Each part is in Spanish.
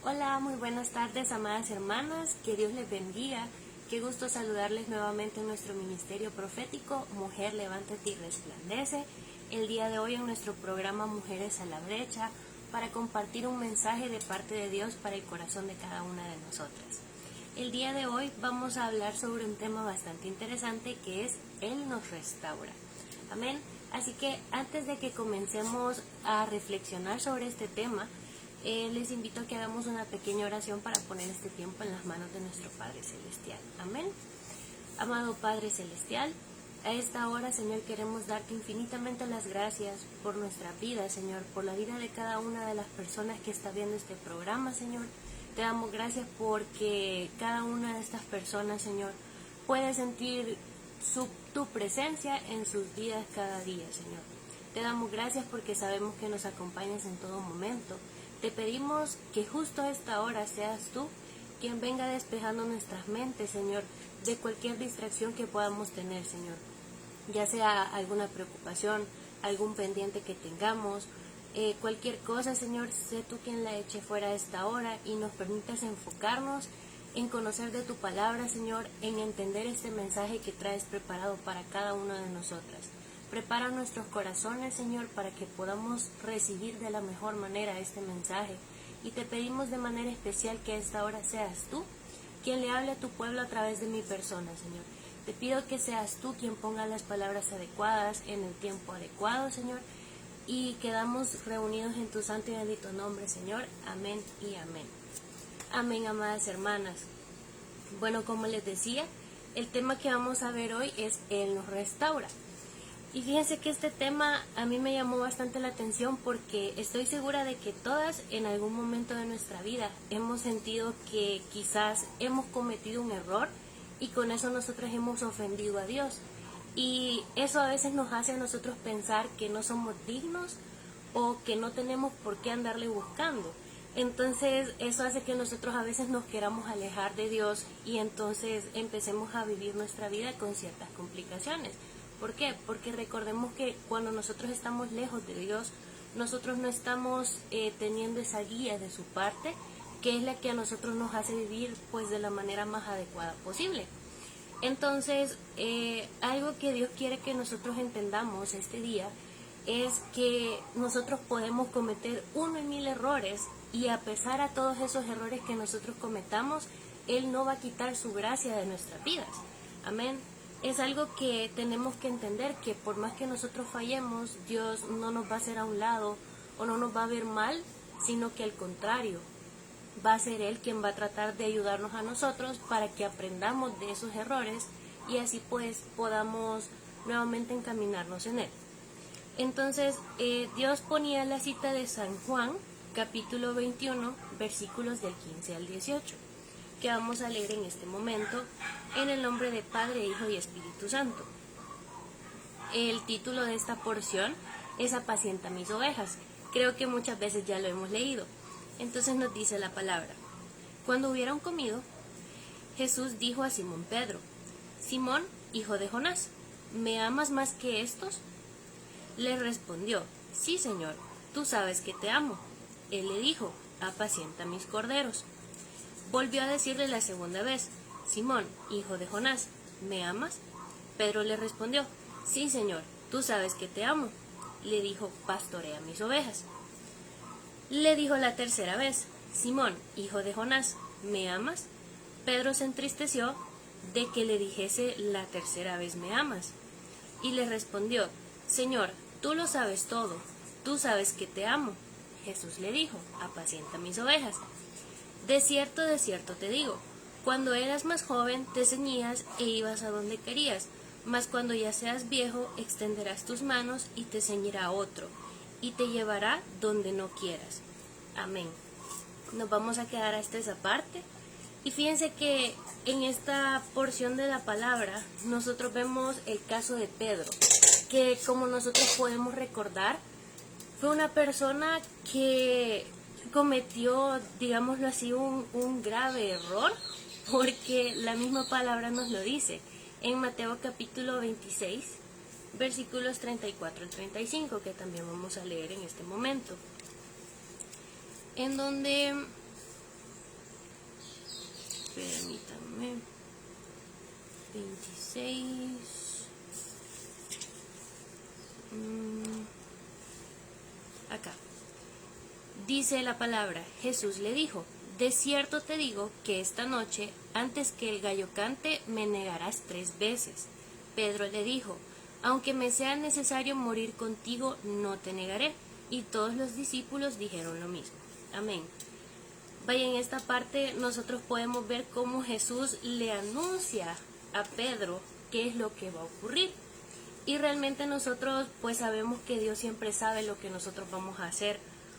Hola, muy buenas tardes, amadas hermanas, que Dios les bendiga. Qué gusto saludarles nuevamente en nuestro ministerio profético Mujer, levántate y resplandece. El día de hoy en nuestro programa Mujeres a la Brecha para compartir un mensaje de parte de Dios para el corazón de cada una de nosotras. El día de hoy vamos a hablar sobre un tema bastante interesante que es Él nos restaura. Amén. Así que antes de que comencemos a reflexionar sobre este tema, les invito a que hagamos una pequeña oración para poner este tiempo en las manos de nuestro Padre Celestial. Amén. Amado Padre Celestial, a esta hora, Señor, queremos darte infinitamente las gracias por nuestra vida, Señor, por la vida de cada una de las personas que está viendo este programa, Señor. Te damos gracias porque cada una de estas personas, Señor, puede sentir tu presencia en sus vidas cada día, Señor. Te damos gracias porque sabemos que nos acompañas en todo momento. Te pedimos que justo a esta hora seas tú quien venga despejando nuestras mentes, Señor, de cualquier distracción que podamos tener, Señor. Ya sea alguna preocupación, algún pendiente que tengamos, cualquier cosa, Señor, sé tú quien la eche fuera a esta hora y nos permitas enfocarnos en conocer de tu palabra, Señor, en entender este mensaje que traes preparado para cada una de nosotras. Prepara nuestros corazones, Señor, para que podamos recibir de la mejor manera este mensaje. Y te pedimos de manera especial que a esta hora seas tú quien le hable a tu pueblo a través de mi persona, Señor. Te pido que seas tú quien ponga las palabras adecuadas en el tiempo adecuado, Señor. Y quedamos reunidos en tu santo y bendito nombre, Señor. Amén y amén. Amén, amadas hermanas. Bueno, como les decía, el tema que vamos a ver hoy es Él nos restaura. Y fíjense que este tema a mí me llamó bastante la atención porque estoy segura de que todas en algún momento de nuestra vida hemos sentido que quizás hemos cometido un error y con eso nosotros hemos ofendido a Dios. Y eso a veces nos hace a nosotros pensar que no somos dignos o que no tenemos por qué andarle buscando. Entonces eso hace que nosotros a veces nos queramos alejar de Dios y entonces empecemos a vivir nuestra vida con ciertas complicaciones. ¿Por qué? Porque recordemos que cuando nosotros estamos lejos de Dios, nosotros no estamos teniendo esa guía de su parte, que es la que a nosotros nos hace vivir pues de la manera más adecuada posible. Entonces, algo que Dios quiere que nosotros entendamos este día es que nosotros podemos cometer 1,000 errores y a pesar de todos esos errores que nosotros cometamos, Él no va a quitar su gracia de nuestras vidas. Amén. Es algo que tenemos que entender, que por más que nosotros fallemos, Dios no nos va a hacer a un lado o no nos va a ver mal, sino que al contrario, va a ser Él quien va a tratar de ayudarnos a nosotros para que aprendamos de esos errores y así pues podamos nuevamente encaminarnos en Él. Entonces, Dios ponía la cita de San Juan, capítulo 21, versículos del 15 al 18. Que vamos a leer en este momento en el nombre de Padre, Hijo y Espíritu Santo. El título de esta porción es Apacienta mis ovejas. Creo que muchas veces ya lo hemos leído. Entonces nos dice la palabra. Cuando hubieron comido, Jesús dijo a Simón Pedro: Simón, hijo de Jonás, ¿me amas más que estos? Le respondió: Sí, Señor, tú sabes que te amo. Él le dijo: Apacienta mis corderos. Volvió a decirle la segunda vez: Simón, hijo de Jonás, ¿me amas? Pedro le respondió: Sí, Señor, tú sabes que te amo. Le dijo: Pastorea mis ovejas. Le dijo la tercera vez: Simón, hijo de Jonás, ¿me amas? Pedro se entristeció de que le dijese la tercera vez: ¿me amas? Y le respondió: Señor, tú lo sabes todo, tú sabes que te amo. Jesús le dijo: Apacienta mis ovejas. De cierto te digo, cuando eras más joven te ceñías e ibas a donde querías, mas cuando ya seas viejo extenderás tus manos y te ceñirá otro, y te llevará donde no quieras. Amén. Nos vamos a quedar hasta esa parte. Y fíjense que en esta porción de la palabra nosotros vemos el caso de Pedro, que como nosotros podemos recordar, fue una persona que cometió, digámoslo así, un grave error, porque la misma palabra nos lo dice en Mateo capítulo 26, versículos 34 al 35, que también vamos a leer en este momento, en donde permítanme, 26, acá, dice la palabra, Jesús le dijo, de cierto te digo que esta noche, antes que el gallo cante, me negarás 3 veces. Pedro le dijo, aunque me sea necesario morir contigo, no te negaré. Y todos los discípulos dijeron lo mismo. Amén. Vaya, en esta parte nosotros podemos ver cómo Jesús le anuncia a Pedro qué es lo que va a ocurrir. Y realmente nosotros pues sabemos que Dios siempre sabe lo que nosotros vamos a hacer,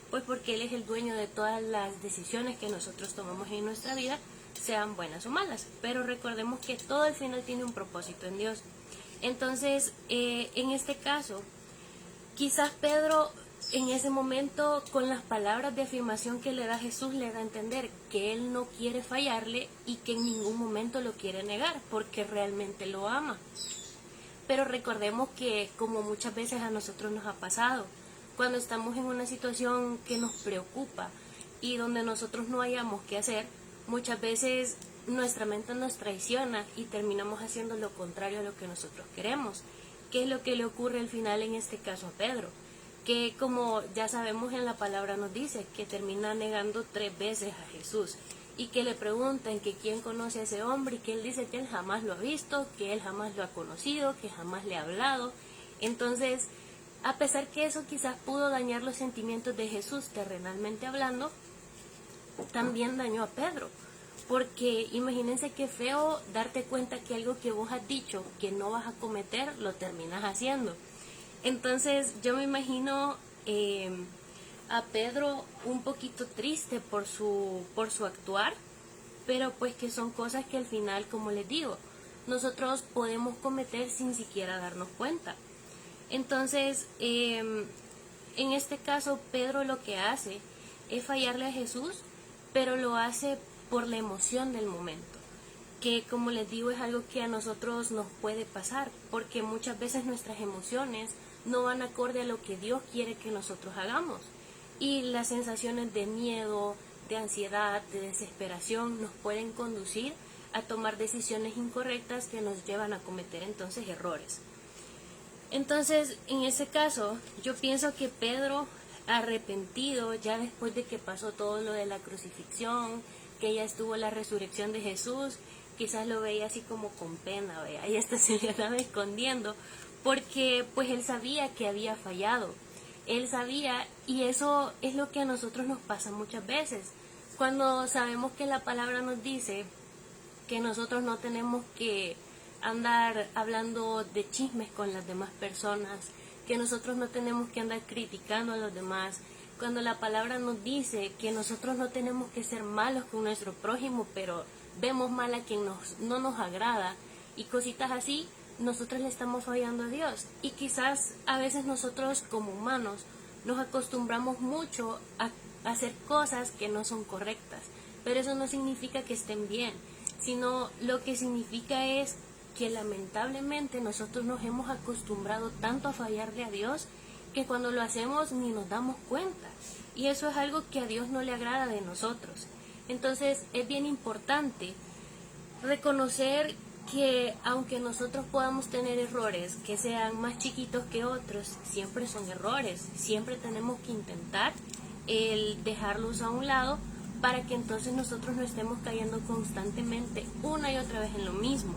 pues porque Él es el dueño de todas las decisiones que nosotros tomamos en nuestra vida, sean buenas o malas. Pero recordemos que todo al final tiene un propósito en Dios. Entonces, en este caso, quizás Pedro en ese momento, con las palabras de afirmación que le da Jesús, le da a entender que Él no quiere fallarle y que en ningún momento lo quiere negar, porque realmente lo ama. Pero recordemos que, como muchas veces a nosotros nos ha pasado, cuando estamos en una situación que nos preocupa y donde nosotros no hayamos qué hacer, muchas veces nuestra mente nos traiciona y terminamos haciendo lo contrario a lo que nosotros queremos. ¿Qué es lo que le ocurre al final en este caso a Pedro? Que, como ya sabemos, en la palabra nos dice que termina negando 3 veces a Jesús, y que le preguntan que quién conoce a ese hombre, y que él dice que él jamás lo ha visto, que él jamás lo ha conocido, que jamás le ha hablado. Entonces, a pesar que eso quizás pudo dañar los sentimientos de Jesús terrenalmente hablando, también dañó a Pedro, porque imagínense qué feo darte cuenta que algo que vos has dicho que no vas a cometer, lo terminas haciendo. Entonces yo me imagino a Pedro un poquito triste por su actuar, pero pues que son cosas que al final, como les digo, nosotros podemos cometer sin siquiera darnos cuenta. Entonces, en este caso, Pedro lo que hace es fallarle a Jesús, pero lo hace por la emoción del momento, que, como les digo, es algo que a nosotros nos puede pasar, porque muchas veces nuestras emociones no van acorde a lo que Dios quiere que nosotros hagamos, y las sensaciones de miedo, de ansiedad, de desesperación nos pueden conducir a tomar decisiones incorrectas que nos llevan a cometer entonces errores. Entonces, en ese caso, yo pienso que Pedro, arrepentido, ya después de que pasó todo lo de la crucifixión, que ya estuvo la resurrección de Jesús, quizás lo veía así como con pena, ¿vea? Y hasta se le estaba escondiendo, porque pues él sabía que había fallado. Él sabía, y eso es lo que a nosotros nos pasa muchas veces, cuando sabemos que la palabra nos dice que nosotros no tenemos que andar hablando de chismes con las demás personas, que nosotros no tenemos que andar criticando a los demás, cuando la palabra nos dice que nosotros no tenemos que ser malos con nuestro prójimo, pero vemos mal a quien no nos agrada, y cositas así, nosotros le estamos fallando a Dios. Y quizás a veces nosotros como humanos nos acostumbramos mucho a hacer cosas que no son correctas, pero eso no significa que estén bien, sino lo que significa es que lamentablemente nosotros nos hemos acostumbrado tanto a fallarle a Dios que cuando lo hacemos ni nos damos cuenta, y eso es algo que a Dios no le agrada de nosotros. Entonces es bien importante reconocer que aunque nosotros podamos tener errores que sean más chiquitos que otros, siempre son errores, siempre tenemos que intentar el dejarlos a un lado para que entonces nosotros no estemos cayendo constantemente una y otra vez en lo mismo.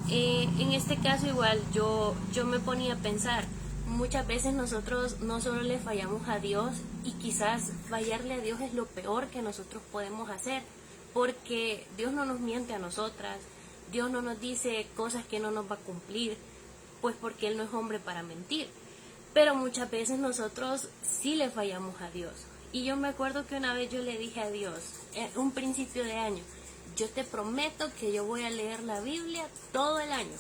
En este caso igual yo me ponía a pensar, muchas veces nosotros no solo le fallamos a Dios, y quizás fallarle a Dios es lo peor que nosotros podemos hacer, porque Dios no nos miente a nosotras, Dios no nos dice cosas que no nos va a cumplir, pues porque Él no es hombre para mentir. Pero muchas veces nosotros sí le fallamos a Dios. Y yo me acuerdo que una vez yo le dije a Dios, en un principio de año, yo te prometo que yo voy a leer la Biblia todo el año.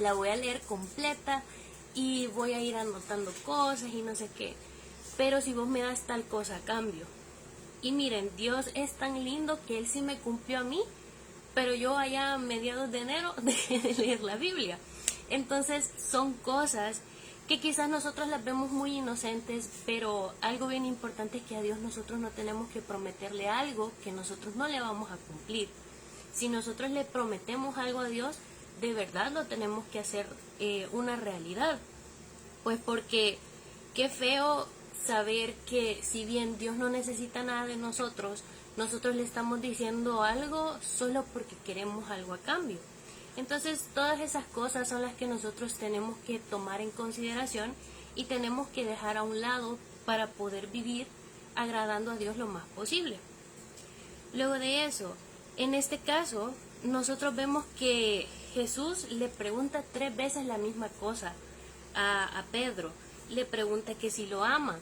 La voy a leer completa y voy a ir anotando cosas y no sé qué. Pero si vos me das tal cosa a cambio. Y miren, Dios es tan lindo que Él sí me cumplió a mí, pero yo allá a mediados de enero dejé de leer la Biblia. Entonces son cosas que quizás nosotros las vemos muy inocentes, pero algo bien importante es que a Dios nosotros no tenemos que prometerle algo que nosotros no le vamos a cumplir. Si nosotros le prometemos algo a Dios, de verdad lo tenemos que hacer una realidad. Pues porque qué feo saber que si bien Dios no necesita nada de nosotros, nosotros le estamos diciendo algo solo porque queremos algo a cambio. Entonces todas esas cosas son las que nosotros tenemos que tomar en consideración y tenemos que dejar a un lado para poder vivir agradando a Dios lo más posible. Luego de eso, en este caso, nosotros vemos que Jesús le pregunta 3 veces la misma cosa a Pedro. Le pregunta que si lo ama.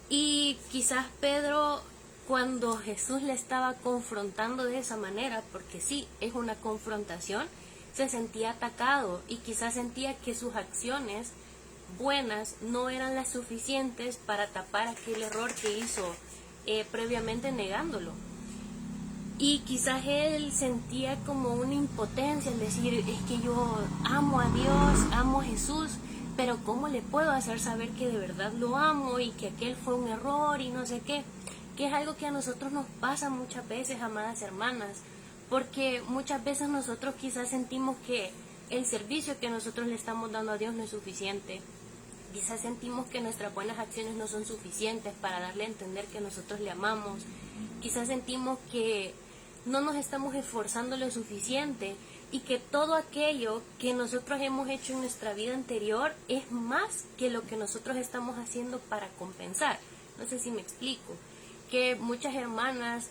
Y quizás Pedro, cuando Jesús le estaba confrontando de esa manera, porque sí, es una confrontación, se sentía atacado y quizás sentía que sus acciones buenas no eran las suficientes para tapar aquel error que hizo previamente negándolo. Y quizás él sentía como una impotencia en decir, es que yo amo a Dios, amo a Jesús, pero ¿cómo le puedo hacer saber que de verdad lo amo y que aquel fue un error y no sé qué? Que es algo que a nosotros nos pasa muchas veces, amadas hermanas, porque muchas veces nosotros quizás sentimos que el servicio que nosotros le estamos dando a Dios no es suficiente. Quizás sentimos que nuestras buenas acciones no son suficientes para darle a entender que nosotros le amamos. Quizás sentimos que no nos estamos esforzando lo suficiente y que todo aquello que nosotros hemos hecho en nuestra vida anterior es más que lo que nosotros estamos haciendo para compensar. No sé si me explico. Que muchas hermanas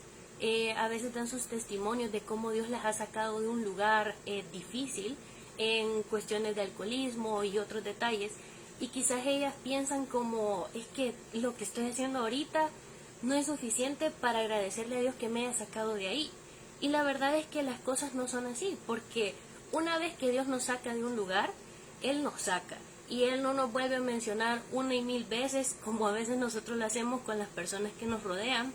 a veces dan sus testimonios de cómo Dios las ha sacado de un lugar difícil en cuestiones de alcoholismo y otros detalles, y quizás ellas piensan como, es que lo que estoy haciendo ahorita no es suficiente para agradecerle a Dios que me haya sacado de ahí. Y la verdad es que las cosas no son así, porque una vez que Dios nos saca de un lugar, Él nos saca. Y Él no nos vuelve a mencionar 1 y 1000 veces, como a veces nosotros lo hacemos con las personas que nos rodean,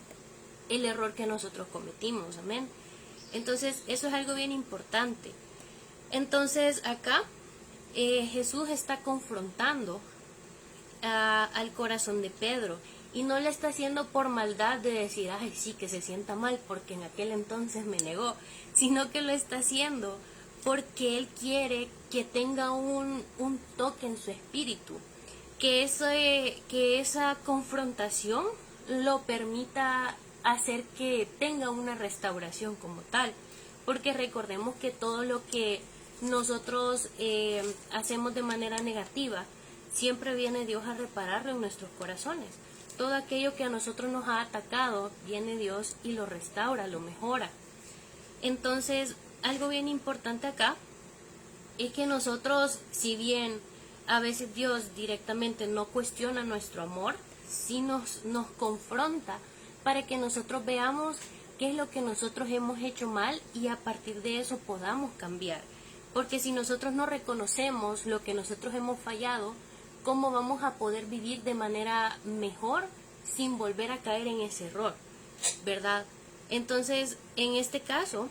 el error que nosotros cometimos, amén. Entonces, eso es algo bien importante. Entonces, acá Jesús está confrontando al corazón de Pedro, y no le está haciendo por maldad de decir, ay, sí, que se sienta mal porque en aquel entonces me negó, sino que lo está haciendo porque Él quiere que tenga un toque en su espíritu, que esa confrontación lo permita hacer que tenga una restauración como tal, porque recordemos que todo lo que nosotros hacemos de manera negativa, siempre viene Dios a repararlo en nuestros corazones. Todo aquello que a nosotros nos ha atacado, viene Dios y lo restaura, lo mejora. Entonces, algo bien importante acá es que nosotros, si bien a veces Dios directamente no cuestiona nuestro amor, sí nos confronta para que nosotros veamos qué es lo que nosotros hemos hecho mal y a partir de eso podamos cambiar. Porque si nosotros no reconocemos lo que nosotros hemos fallado, ¿cómo vamos a poder vivir de manera mejor sin volver a caer en ese error? ¿Verdad? Entonces, en este caso,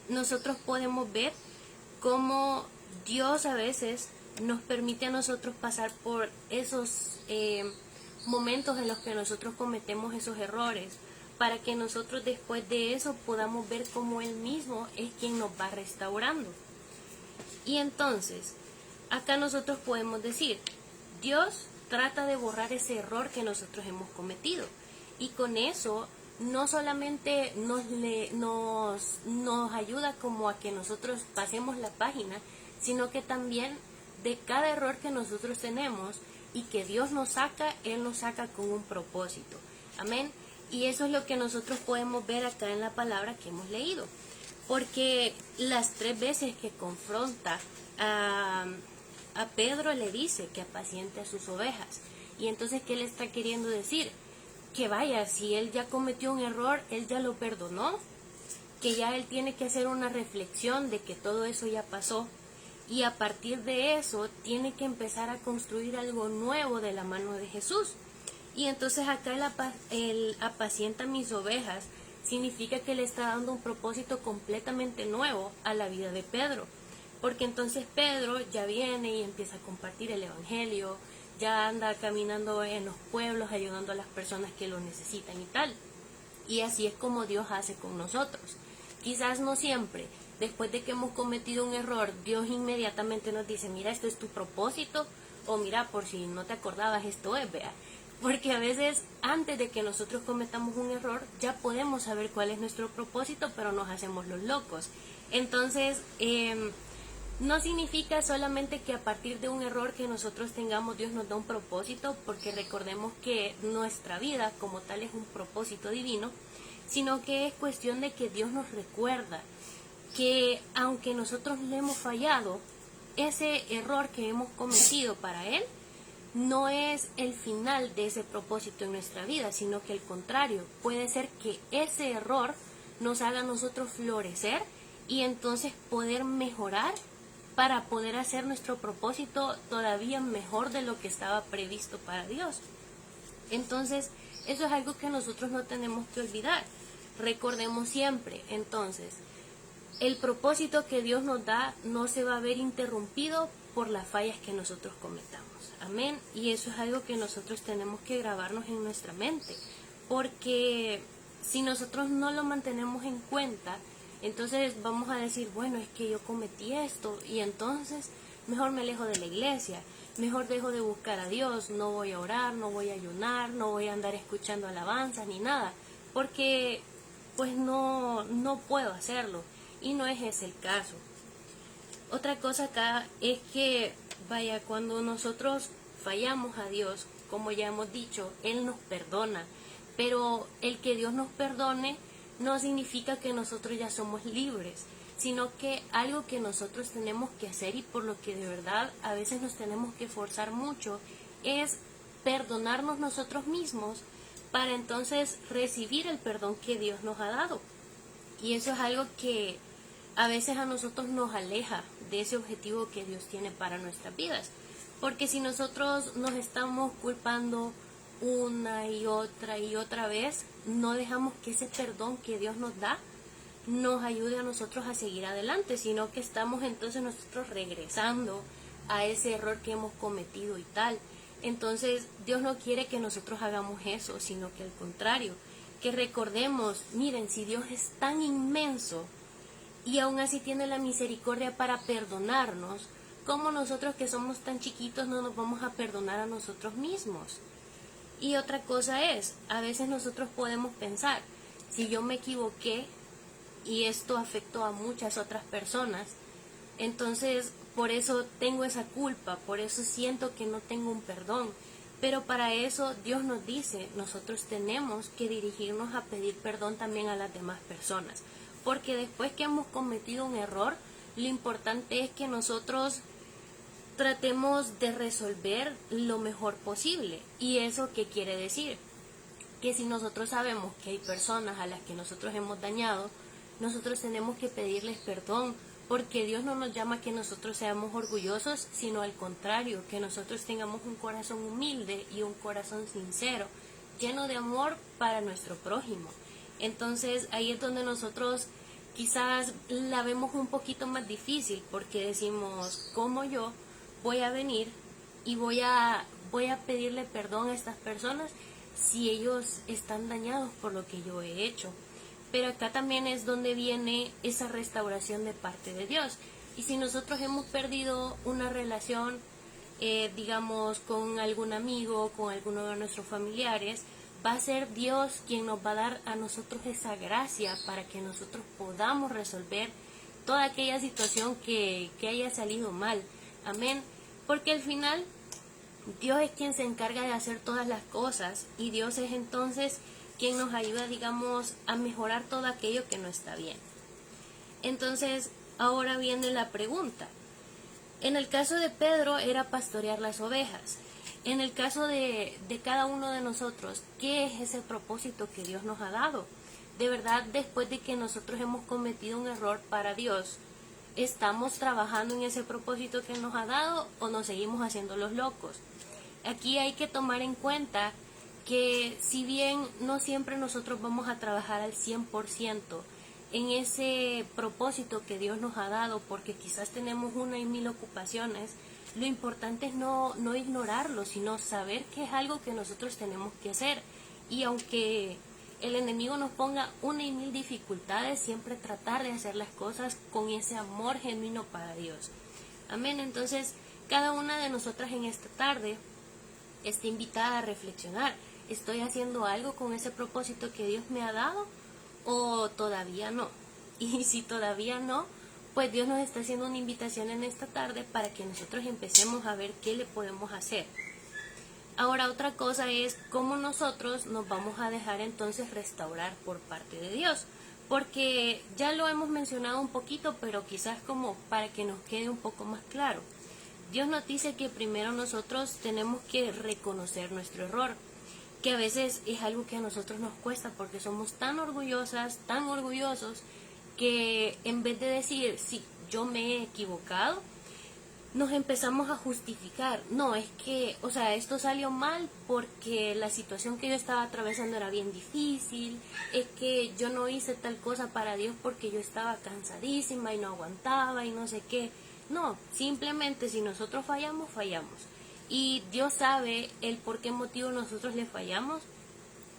nosotros podemos ver cómo Dios a veces nos permite a nosotros pasar por esos momentos en los que nosotros cometemos esos errores, para que nosotros después de eso podamos ver cómo Él mismo es quien nos va restaurando. Y entonces, acá nosotros podemos decir, Dios trata de borrar ese error que nosotros hemos cometido, y con eso no solamente nos ayuda como a que nosotros pasemos la página, sino que también de cada error que nosotros tenemos y que Dios nos saca, Él nos saca con un propósito. Amén. Y eso es lo que nosotros podemos ver acá en la palabra que hemos leído. Porque las 3 veces que confronta a Pedro, le dice que apaciente a sus ovejas. Y entonces, ¿qué le está queriendo decir? Que vaya, si él ya cometió un error, él ya lo perdonó, que ya él tiene que hacer una reflexión de que todo eso ya pasó, y a partir de eso tiene que empezar a construir algo nuevo de la mano de Jesús. Y entonces acá el apacienta mis ovejas significa que le está dando un propósito completamente nuevo a la vida de Pedro, porque entonces Pedro ya viene y empieza a compartir el evangelio, ya anda caminando en los pueblos ayudando a las personas que lo necesitan y tal. Y así es como Dios hace con nosotros. Quizás no siempre. Después de que hemos cometido un error, Dios inmediatamente nos dice, mira, esto es tu propósito, o mira, por si no te acordabas, esto es, vea. Porque a veces, antes de que nosotros cometamos un error, ya podemos saber cuál es nuestro propósito, pero nos hacemos los locos. Entonces, no significa solamente que a partir de un error que nosotros tengamos, Dios nos da un propósito, porque recordemos que nuestra vida como tal es un propósito divino, sino que es cuestión de que Dios nos recuerda que aunque nosotros le hemos fallado, ese error que hemos cometido para Él no es el final de ese propósito en nuestra vida, sino que al contrario, puede ser que ese error nos haga a nosotros florecer y entonces poder mejorar para poder hacer nuestro propósito todavía mejor de lo que estaba previsto para Dios. Entonces, eso es algo que nosotros no tenemos que olvidar. Recordemos siempre, entonces, el propósito que Dios nos da no se va a ver interrumpido por las fallas que nosotros cometamos. Amén. Y eso es algo que nosotros tenemos que grabarnos en nuestra mente. Porque si nosotros no lo mantenemos en cuenta, entonces vamos a decir, bueno, es que yo cometí esto y entonces mejor me alejo de la iglesia, mejor dejo de buscar a Dios, no voy a orar, no voy a ayunar, no voy a andar escuchando alabanzas ni nada, porque pues no puedo hacerlo. Y no es ese el caso. Otra cosa acá es que, vaya, cuando nosotros fallamos a Dios, como ya hemos dicho, Él nos perdona. Pero el que Dios nos perdone no significa que nosotros ya somos libres, sino que algo que nosotros tenemos que hacer y por lo que de verdad a veces nos tenemos que esforzar mucho es perdonarnos nosotros mismos para entonces recibir el perdón que Dios nos ha dado. Y eso es algo que a veces a nosotros nos aleja de ese objetivo que Dios tiene para nuestras vidas. Porque si nosotros nos estamos culpando una y otra vez, no dejamos que ese perdón que Dios nos da nos ayude a nosotros a seguir adelante, sino que estamos entonces nosotros regresando a ese error que hemos cometido y tal. Entonces Dios no quiere que nosotros hagamos eso, sino que al contrario, que recordemos, miren, si Dios es tan inmenso y aún así tiene la misericordia para perdonarnos, ¿cómo nosotros que somos tan chiquitos no nos vamos a perdonar a nosotros mismos? Y otra cosa es, a veces nosotros podemos pensar, si yo me equivoqué y esto afectó a muchas otras personas, entonces por eso tengo esa culpa, por eso siento que no tengo un perdón. Pero para eso Dios nos dice, nosotros tenemos que dirigirnos a pedir perdón también a las demás personas. Porque después que hemos cometido un error, lo importante es que nosotros tratemos de resolver lo mejor posible. ¿Y eso qué quiere decir? Que si nosotros sabemos que hay personas a las que nosotros hemos dañado, nosotros tenemos que pedirles perdón, porque Dios no nos llama a que nosotros seamos orgullosos, sino al contrario, que nosotros tengamos un corazón humilde y un corazón sincero, lleno de amor para nuestro prójimo. Entonces ahí es donde nosotros quizás la vemos un poquito más difícil, porque decimos, ¿cómo yo voy a venir y voy a pedirle perdón a estas personas si ellos están dañados por lo que yo he hecho? Pero acá también es donde viene esa restauración de parte de Dios. Y si nosotros hemos perdido una relación, digamos, con algún amigo, con alguno de nuestros familiares, va a ser Dios quien nos va a dar a nosotros esa gracia para que nosotros podamos resolver toda aquella situación que haya salido mal. Amén. Porque al final Dios es quien se encarga de hacer todas las cosas y Dios es entonces quien nos ayuda, digamos, a mejorar todo aquello que no está bien. Entonces, ahora viene la pregunta. En el caso de Pedro era pastorear las ovejas. En el caso de cada uno de nosotros, ¿qué es ese propósito que Dios nos ha dado? De verdad, después de que nosotros hemos cometido un error para Dios, ¿estamos trabajando en ese propósito que nos ha dado o nos seguimos haciendo los locos? Aquí hay que tomar en cuenta que si bien no siempre nosotros vamos a trabajar al 100% en ese propósito que Dios nos ha dado, porque quizás tenemos 1,000 ocupaciones, lo importante es no ignorarlo, sino saber que es algo que nosotros tenemos que hacer. Y aunque el enemigo nos ponga 1,000 dificultades, siempre tratar de hacer las cosas con ese amor genuino para Dios. Amén. Entonces, cada una de nosotras en esta tarde está invitada a reflexionar. ¿Estoy haciendo algo con ese propósito que Dios me ha dado o todavía no? Y si todavía no, pues Dios nos está haciendo una invitación en esta tarde para que nosotros empecemos a ver qué le podemos hacer. Ahora, otra cosa es cómo nosotros nos vamos a dejar entonces restaurar por parte de Dios, porque ya lo hemos mencionado un poquito, pero quizás como para que nos quede un poco más claro. Dios nos dice que primero nosotros tenemos que reconocer nuestro error, que a veces es algo que a nosotros nos cuesta porque somos tan orgullosas, tan orgullosos, que en vez de decir, sí, yo me he equivocado, nos empezamos a justificar. No, es que, o sea, esto salió mal porque la situación que yo estaba atravesando era bien difícil, es que yo no hice tal cosa para Dios porque yo estaba cansadísima y no aguantaba y no sé qué. No, simplemente si nosotros fallamos, fallamos. Y Dios sabe el por qué motivo nosotros le fallamos,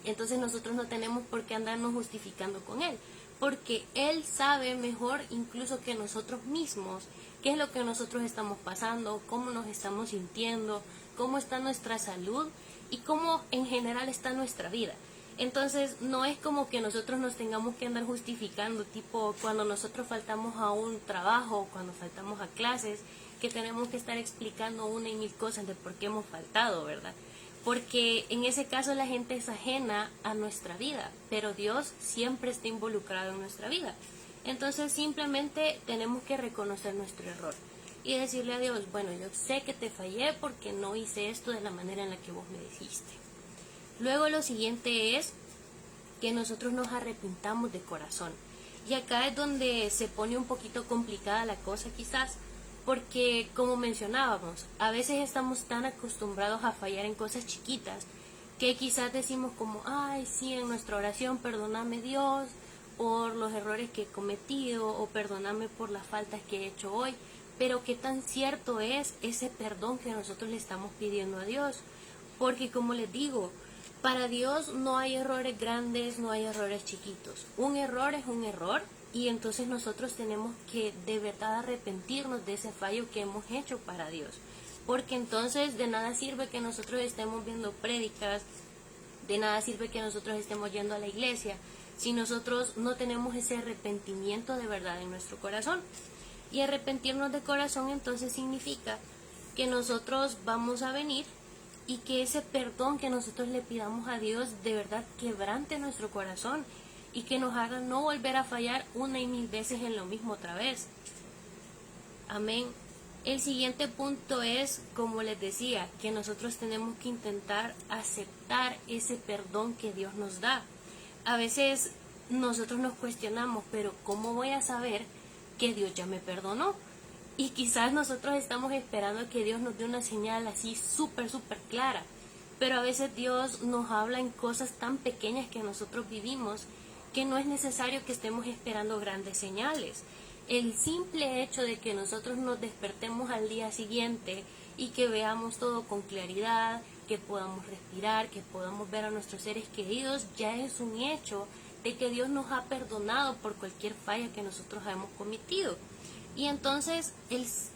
entonces nosotros no tenemos por qué andarnos justificando con Él, porque Él sabe mejor incluso que nosotros mismos qué es lo que nosotros estamos pasando, cómo nos estamos sintiendo, cómo está nuestra salud y cómo en general está nuestra vida. Entonces no es como que nosotros nos tengamos que andar justificando, tipo cuando nosotros faltamos a un trabajo, cuando faltamos a clases, que tenemos que estar explicando 1,000 cosas de por qué hemos faltado, ¿verdad? Porque en ese caso la gente es ajena a nuestra vida, pero Dios siempre está involucrado en nuestra vida. Entonces simplemente tenemos que reconocer nuestro error y decirle a Dios, bueno, yo sé que te fallé porque no hice esto de la manera en la que vos me dijiste. Luego lo siguiente es que nosotros nos arrepintamos de corazón. Y acá es donde se pone un poquito complicada la cosa quizás, porque como mencionábamos, a veces estamos tan acostumbrados a fallar en cosas chiquitas que quizás decimos como, ay, sí, en nuestra oración, perdóname Dios por los errores que he cometido o perdóname por las faltas que he hecho hoy, pero qué tan cierto es ese perdón que nosotros le estamos pidiendo a Dios, porque como les digo, para Dios no hay errores grandes, no hay errores chiquitos, un error es un error y entonces nosotros tenemos que de verdad arrepentirnos de ese fallo que hemos hecho para Dios, porque entonces de nada sirve que nosotros estemos viendo prédicas, de nada sirve que nosotros estemos yendo a la iglesia, si nosotros no tenemos ese arrepentimiento de verdad en nuestro corazón. Y arrepentirnos de corazón entonces significa que nosotros vamos a venir y que ese perdón que nosotros le pidamos a Dios de verdad quebrante nuestro corazón y que nos haga no volver a fallar 1,000 veces en lo mismo otra vez. Amén. El siguiente punto es, como les decía, que nosotros tenemos que intentar aceptar ese perdón que Dios nos da. A veces nosotros nos cuestionamos, pero ¿cómo voy a saber que Dios ya me perdonó? Y quizás nosotros estamos esperando que Dios nos dé una señal así súper clara, pero a veces Dios nos habla en cosas tan pequeñas que nosotros vivimos que no es necesario que estemos esperando grandes señales. El simple hecho de que nosotros nos despertemos al día siguiente y que veamos todo con claridad, que podamos respirar, que podamos ver a nuestros seres queridos, ya es un hecho de que Dios nos ha perdonado por cualquier falla que nosotros hemos cometido. Y entonces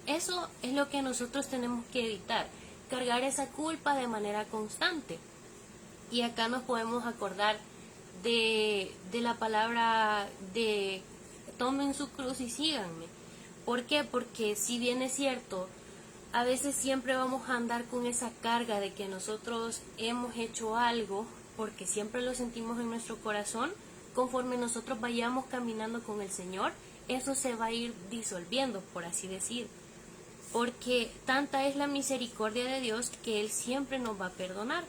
eso es lo que nosotros tenemos que evitar, cargar esa culpa de manera constante. Y acá nos podemos acordar de la palabra de tomen su cruz y síganme. ¿Por qué? Porque si bien es cierto, a veces siempre vamos a andar con esa carga de que nosotros hemos hecho algo, porque siempre lo sentimos en nuestro corazón, conforme nosotros vayamos caminando con el Señor, eso se va a ir disolviendo, por así decir. Porque tanta es la misericordia de Dios que Él siempre nos va a perdonar.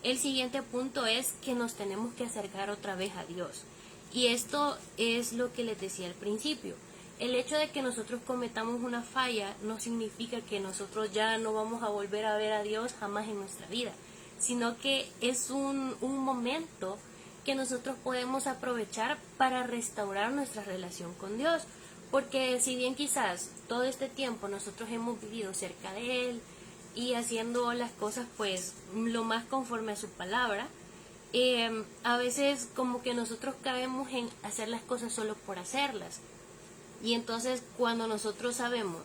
El siguiente punto es que nos tenemos que acercar otra vez a Dios. Y esto es lo que les decía al principio. El hecho de que nosotros cometamos una falla no significa que nosotros ya no vamos a volver a ver a Dios jamás en nuestra vida, sino que es un momento que nosotros podemos aprovechar para restaurar nuestra relación con Dios. Porque si bien quizás todo este tiempo nosotros hemos vivido cerca de Él y haciendo las cosas pues lo más conforme a su palabra, a veces como que nosotros caemos en hacer las cosas solo por hacerlas. Y entonces cuando nosotros sabemos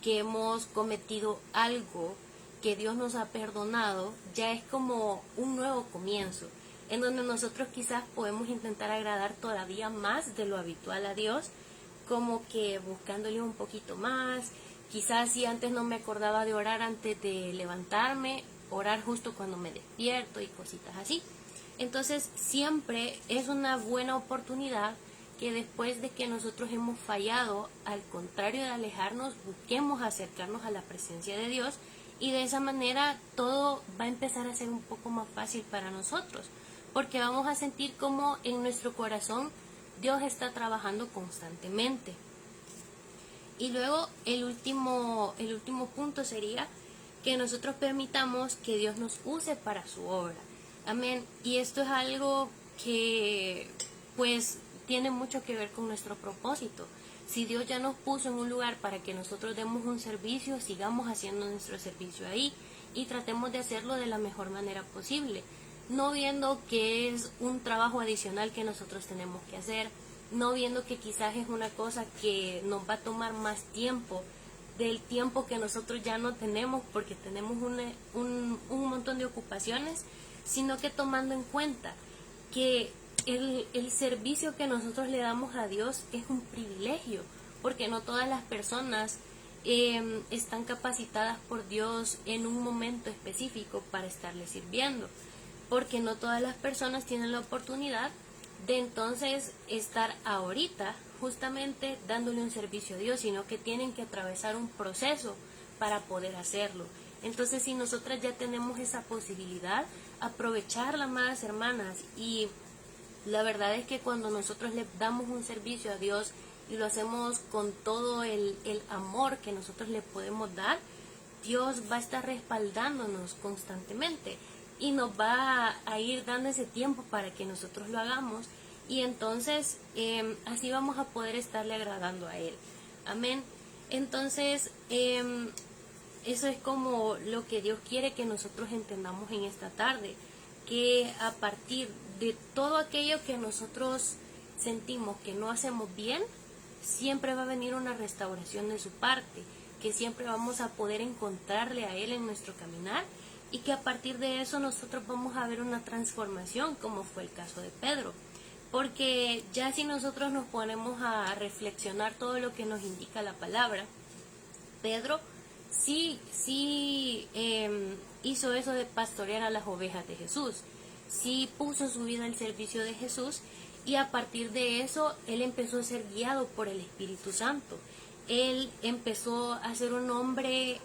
que hemos cometido algo que Dios nos ha perdonado, ya es como un nuevo comienzo, en donde nosotros quizás podemos intentar agradar todavía más de lo habitual a Dios, como que buscándole un poquito más. Quizás si antes no me acordaba de orar antes de levantarme, orar justo cuando me despierto y cositas así. Entonces siempre es una buena oportunidad que después de que nosotros hemos fallado, al contrario de alejarnos, busquemos acercarnos a la presencia de Dios, y de esa manera todo va a empezar a ser un poco más fácil para nosotros, porque vamos a sentir como en nuestro corazón Dios está trabajando constantemente. Y luego el último punto sería que nosotros permitamos que Dios nos use para su obra. Amén. Y esto es algo que pues tiene mucho que ver con nuestro propósito. Si Dios ya nos puso en un lugar para que nosotros demos un servicio, sigamos haciendo nuestro servicio ahí y tratemos de hacerlo de la mejor manera posible, no viendo que es un trabajo adicional que nosotros tenemos que hacer, no viendo que quizás es una cosa que nos va a tomar más tiempo del tiempo que nosotros ya no tenemos porque tenemos un montón de ocupaciones, sino que tomando en cuenta que el servicio que nosotros le damos a Dios es un privilegio, porque no todas las personas están capacitadas por Dios en un momento específico para estarle sirviendo, porque no todas las personas tienen la oportunidad de entonces estar ahorita justamente dándole un servicio a Dios, sino que tienen que atravesar un proceso para poder hacerlo. Entonces, si nosotras ya tenemos esa posibilidad, aprovecharla, amadas hermanas. Y la verdad es que cuando nosotros le damos un servicio a Dios y lo hacemos con todo el amor que nosotros le podemos dar, Dios va a estar respaldándonos constantemente y nos va a ir dando ese tiempo para que nosotros lo hagamos, y entonces así vamos a poder estarle agradando a Él. Amén. Entonces eso es como lo que Dios quiere que nosotros entendamos en esta tarde, que a partir de todo aquello que nosotros sentimos que no hacemos bien, siempre va a venir una restauración de su parte, que siempre vamos a poder encontrarle a Él en nuestro caminar, y que a partir de eso nosotros vamos a ver una transformación, como fue el caso de Pedro. Porque ya si nosotros nos ponemos a reflexionar todo lo que nos indica la palabra, Pedro sí hizo eso de pastorear a las ovejas de Jesús, sí puso su vida al servicio de Jesús, y a partir de eso él empezó a ser guiado por el Espíritu Santo. Él empezó a ser un hombre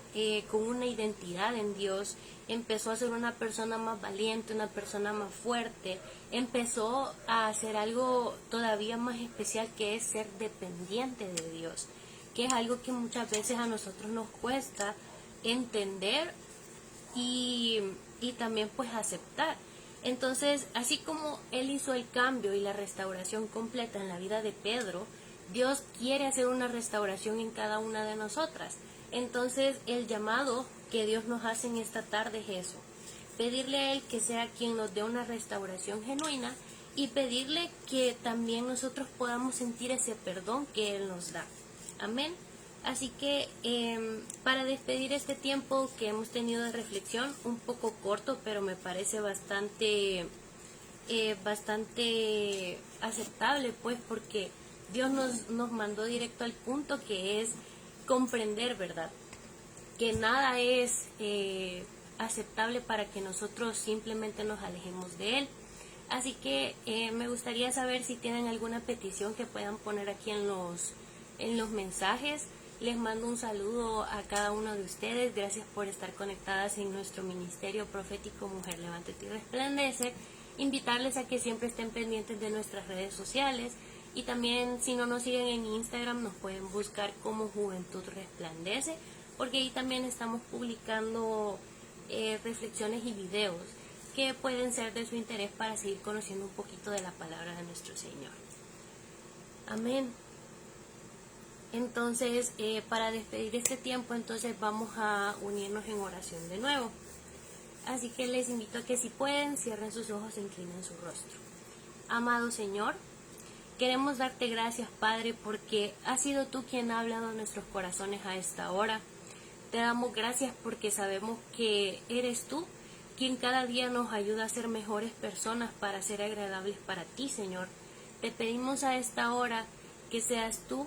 con una identidad en Dios, empezó a ser una persona más valiente, una persona más fuerte, empezó a hacer algo todavía más especial, que es ser dependiente de Dios, que es algo que muchas veces a nosotros nos cuesta entender y también pues aceptar. Entonces, así como Él hizo el cambio y la restauración completa en la vida de Pedro, Dios quiere hacer una restauración en cada una de nosotras. Entonces, el llamado que Dios nos hace en esta tarde es eso: pedirle a Él que sea quien nos dé una restauración genuina, y pedirle que también nosotros podamos sentir ese perdón que Él nos da. Amén. Así que para despedir este tiempo que hemos tenido de reflexión, un poco corto, pero me parece bastante aceptable, pues, porque Dios nos mandó directo al punto, que es comprender, ¿verdad?, que nada es aceptable para que nosotros simplemente nos alejemos de Él. Así que me gustaría saber si tienen alguna petición que puedan poner aquí en los mensajes. Les mando un saludo a cada uno de ustedes. Gracias por estar conectadas en nuestro ministerio profético Mujer Levántate y Resplandece. Invitarles a que siempre estén pendientes de nuestras redes sociales, y también, si no nos siguen en Instagram, nos pueden buscar como Juventud Resplandece, porque ahí también estamos publicando reflexiones y videos. que pueden ser de su interés para seguir conociendo un poquito de la palabra de nuestro Señor. Amén. Entonces, para despedir este tiempo, entonces vamos a unirnos en oración de nuevo. Así que les invito a que si pueden, cierren sus ojos e inclinen su rostro. Amado Señor, queremos darte gracias, Padre, porque has sido tú quien ha hablado a nuestros corazones a esta hora. Te damos gracias porque sabemos que eres tú quien cada día nos ayuda a ser mejores personas para ser agradables para ti, Señor. Te pedimos a esta hora que seas tú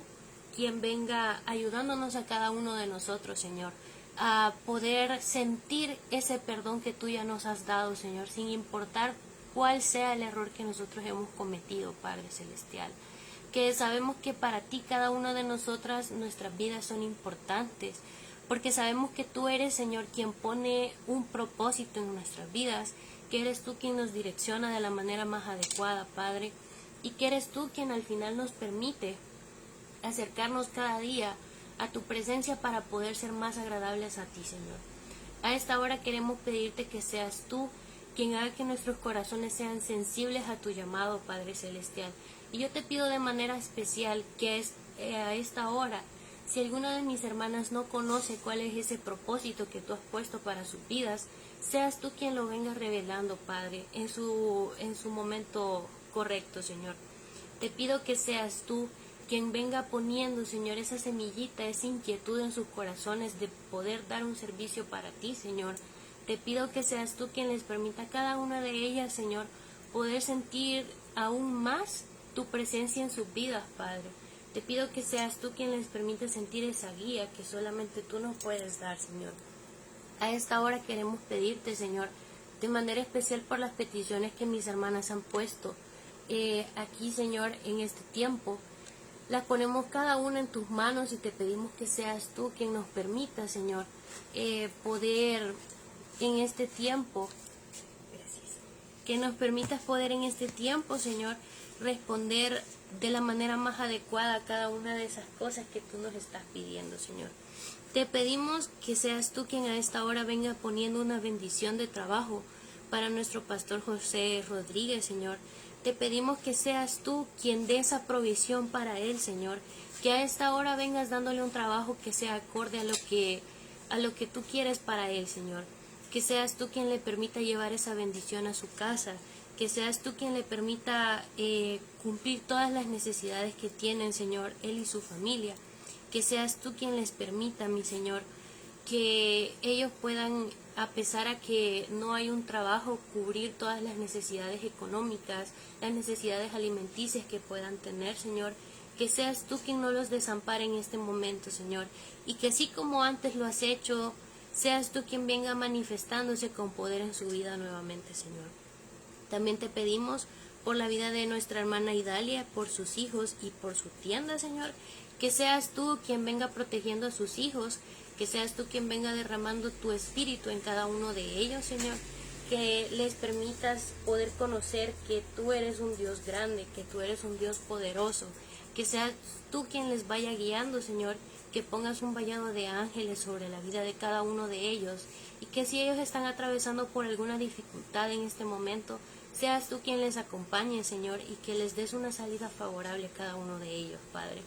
quien venga ayudándonos a cada uno de nosotros, Señor, a poder sentir ese perdón que tú ya nos has dado, Señor, sin importar cuál sea el error que nosotros hemos cometido, Padre Celestial. Que sabemos que para ti cada una de nosotras nuestras vidas son importantes, porque sabemos que tú eres, Señor, quien pone un propósito en nuestras vidas, que eres tú quien nos direcciona de la manera más adecuada, Padre, y que eres tú quien al final nos permite acercarnos cada día a tu presencia para poder ser más agradables a ti, Señor. A esta hora queremos pedirte que seas tú quien haga que nuestros corazones sean sensibles a tu llamado, Padre Celestial. Y yo te pido de manera especial que a esta hora, si alguna de mis hermanas no conoce cuál es ese propósito que tú has puesto para sus vidas, seas tú quien lo venga revelando, Padre, en su momento correcto, Señor. Te pido que seas tú quien venga poniendo, Señor, esa semillita, esa inquietud en sus corazones de poder dar un servicio para ti, Señor. Te pido que seas tú quien les permita a cada una de ellas, Señor, poder sentir aún más tu presencia en sus vidas, Padre. Te pido que seas tú quien les permita sentir esa guía que solamente tú nos puedes dar, Señor. A esta hora queremos pedirte, Señor, de manera especial por las peticiones que mis hermanas han puesto aquí, Señor, en este tiempo. Las ponemos cada una en tus manos y te pedimos que seas tú quien nos permita, Señor, poder en este tiempo, que nos permitas poder en este tiempo, Señor, responder de la manera más adecuada a cada una de esas cosas que tú nos estás pidiendo, Señor. Te pedimos que seas tú quien a esta hora venga poniendo una bendición de trabajo para nuestro pastor José Rodríguez, Señor. Te pedimos que seas tú quien dé esa provisión para él, Señor. Que a esta hora vengas dándole un trabajo que sea acorde a lo que tú quieres para él, Señor. Que seas tú quien le permita llevar esa bendición a su casa. Que seas tú quien le permita cumplir todas las necesidades que tienen, Señor, él y su familia. Que seas tú quien les permita, mi Señor, que ellos puedan, a pesar a que no hay un trabajo, cubrir todas las necesidades económicas, las necesidades alimenticias que puedan tener, Señor. Que seas tú quien no los desampare en este momento, Señor. Y que así como antes lo has hecho, seas tú quien venga manifestándose con poder en su vida nuevamente, Señor. También te pedimos por la vida de nuestra hermana Idalia, por sus hijos y por su tienda, Señor. Que seas tú quien venga protegiendo a sus hijos, que seas tú quien venga derramando tu espíritu en cada uno de ellos, Señor. Que les permitas poder conocer que tú eres un Dios grande, que tú eres un Dios poderoso. Que seas tú quien les vaya guiando, Señor. Que pongas un vallado de ángeles sobre la vida de cada uno de ellos. Y que si ellos están atravesando por alguna dificultad en este momento, seas tú quien les acompañe, Señor, y que les des una salida favorable a cada uno de ellos, Padre.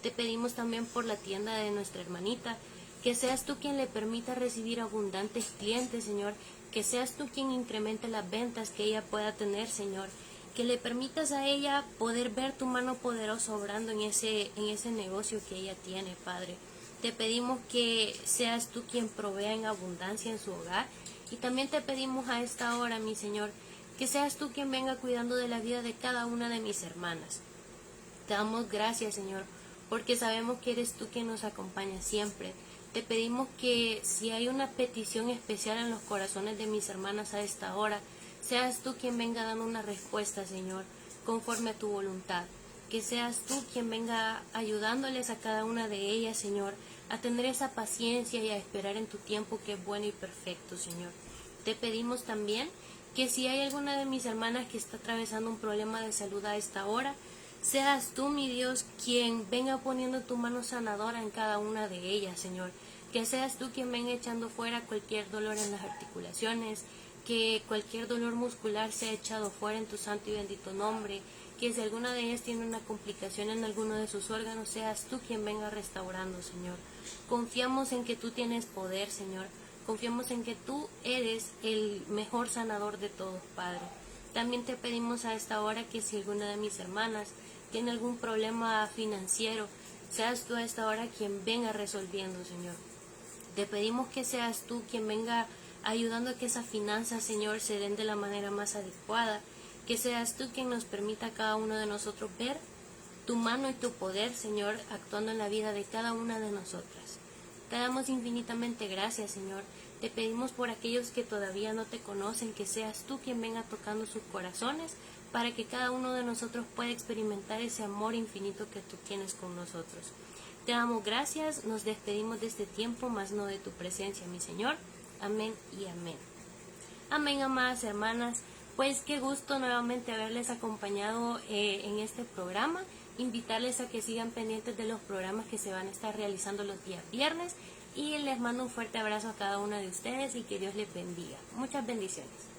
Te pedimos también por la tienda de nuestra hermanita, que seas tú quien le permita recibir abundantes clientes, Señor, que seas tú quien incremente las ventas que ella pueda tener, Señor, que le permitas a ella poder ver tu mano poderosa obrando en ese negocio que ella tiene, Padre. Te pedimos que seas tú quien provea en abundancia en su hogar, y también te pedimos a esta hora, mi Señor, que seas tú quien venga cuidando de la vida de cada una de mis hermanas. Te damos gracias, Señor, porque sabemos que eres tú quien nos acompaña siempre. Te pedimos que si hay una petición especial en los corazones de mis hermanas a esta hora, seas tú quien venga dando una respuesta, Señor, conforme a tu voluntad. Que seas tú quien venga ayudándoles a cada una de ellas, Señor, a tener esa paciencia y a esperar en tu tiempo que es bueno y perfecto, Señor. Te pedimos también que si hay alguna de mis hermanas que está atravesando un problema de salud a esta hora, seas tú, mi Dios, quien venga poniendo tu mano sanadora en cada una de ellas, Señor. Que seas tú quien venga echando fuera cualquier dolor en las articulaciones, que cualquier dolor muscular sea echado fuera en tu santo y bendito nombre, que si alguna de ellas tiene una complicación en alguno de sus órganos, seas tú quien venga restaurando, Señor. Confiamos en que tú tienes poder, Señor. Confiamos en que tú eres el mejor sanador de todos, Padre. También te pedimos a esta hora que si alguna de mis hermanas tiene algún problema financiero, seas tú a esta hora quien venga resolviendo, Señor. Te pedimos que seas tú quien venga ayudando a que esas finanzas, Señor, se den de la manera más adecuada, que seas tú quien nos permita a cada uno de nosotros ver tu mano y tu poder, Señor, actuando en la vida de cada una de nosotras. Te damos infinitamente gracias, Señor. Te pedimos por aquellos que todavía no te conocen, que seas tú quien venga tocando sus corazones para que cada uno de nosotros pueda experimentar ese amor infinito que tú tienes con nosotros. Te damos gracias, nos despedimos de este tiempo, mas no de tu presencia, mi Señor. Amén y amén. Amén, amadas hermanas. Pues qué gusto nuevamente haberles acompañado en este programa. Invitarles a que sigan pendientes de los programas que se van a estar realizando los días viernes. Y les mando un fuerte abrazo a cada una de ustedes y que Dios les bendiga. Muchas bendiciones.